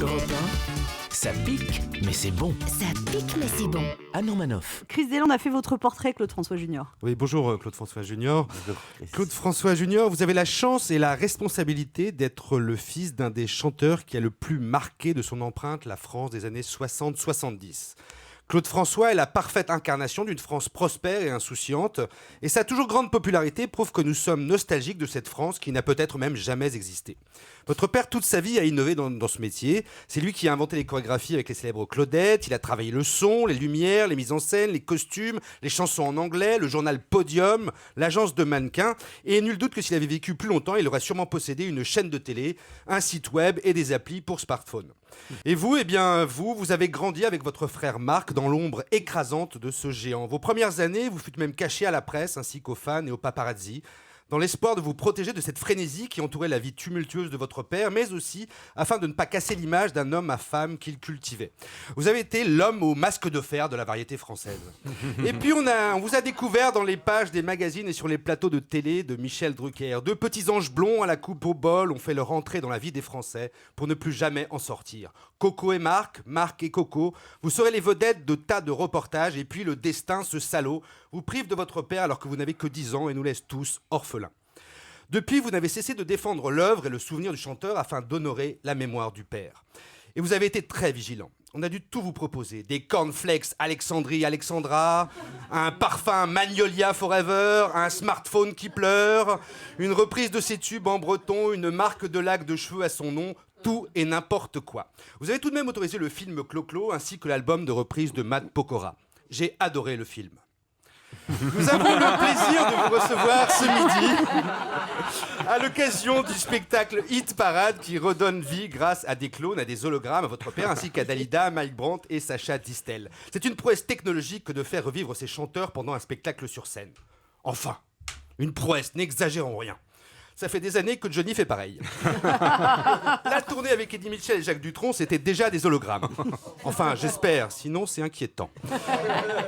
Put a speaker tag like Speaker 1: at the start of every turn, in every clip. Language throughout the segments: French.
Speaker 1: Europe 1, ça pique, mais c'est bon.
Speaker 2: Ça pique, mais c'est bon.
Speaker 1: Anne Romanoff.
Speaker 3: Chris Deslandes a fait votre portrait, Claude François Junior.
Speaker 4: Oui, bonjour Claude François Junior. Claude François Junior, vous avez la chance et la responsabilité d'être le fils d'un des chanteurs qui a le plus marqué de son empreinte la France des années 60-70. Claude François est la parfaite incarnation d'une France prospère et insouciante, et sa toujours grande popularité prouve que nous sommes nostalgiques de cette France qui n'a peut-être même jamais existé. Votre père, toute sa vie, a innové dans ce métier. C'est lui qui a inventé les chorégraphies avec les célèbres Claudettes, il a travaillé le son, les lumières, les mises en scène, les costumes, les chansons en anglais, le journal Podium, l'agence de mannequins, et nul doute que s'il avait vécu plus longtemps, il aurait sûrement possédé une chaîne de télé, un site web et des applis pour smartphone. Et vous, vous avez grandi avec votre frère Marc dans l'ombre écrasante de ce géant. Vos premières années, vous fûtes même caché à la presse ainsi qu'aux fans et aux paparazzi, dans l'espoir de vous protéger de cette frénésie qui entourait la vie tumultueuse de votre père, mais aussi afin de ne pas casser l'image d'un homme à femme qu'il cultivait. Vous avez été l'homme au masque de fer de la variété française. Et puis on vous a découvert dans les pages des magazines et sur les plateaux de télé de Michel Drucker. Deux petits anges blonds à la coupe au bol ont fait leur entrée dans la vie des Français pour ne plus jamais en sortir. Coco et Marc, Marc et Coco, vous serez les vedettes de tas de reportages, et puis le destin, ce salaud, vous prive de votre père alors que vous n'avez que 10 ans et nous laisse tous orphelins. Depuis, vous n'avez cessé de défendre l'œuvre et le souvenir du chanteur afin d'honorer la mémoire du père. Et vous avez été très vigilant. On a dû tout vous proposer. Des cornflakes Alexandrie Alexandra, un parfum Magnolia Forever, un smartphone qui pleure, une reprise de ses tubes en breton, une marque de lac de cheveux à son nom, tout et n'importe quoi. Vous avez tout de même autorisé le film Clo-Clo ainsi que l'album de reprise de Matt Pokora. J'ai adoré le film. Nous avons le plaisir de vous recevoir ce midi à l'occasion du spectacle Hit Parade qui redonne vie grâce à des clones, à des hologrammes à votre père ainsi qu'à Dalida, Mike Brandt et Sacha Distel. C'est une prouesse technologique que de faire revivre ces chanteurs pendant un spectacle sur scène. Enfin, une prouesse, n'exagérons rien. Ça fait des années que Johnny fait pareil. La tournée avec Eddie Mitchell et Jacques Dutronc, c'était déjà des hologrammes. Enfin, j'espère, sinon c'est inquiétant.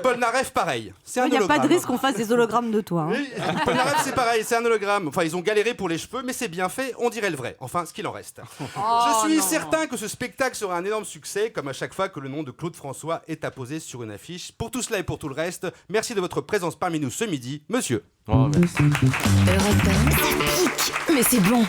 Speaker 4: Paul Naref, pareil. C'est un hologramme.
Speaker 3: Il n'y a pas de risque qu'on fasse des hologrammes de toi.
Speaker 4: Oui, Paul Naref, c'est pareil, c'est un hologramme. Enfin, ils ont galéré pour les cheveux, mais c'est bien fait, on dirait le vrai. Enfin, ce qu'il en reste. Je suis certain que ce spectacle sera un énorme succès, comme à chaque fois que le nom de Claude François est apposé sur une affiche. Pour tout cela et pour tout le reste, merci de votre présence parmi nous ce midi, monsieur.
Speaker 1: Oh, merci.
Speaker 2: Europe 1, ça pique, mais c'est bon.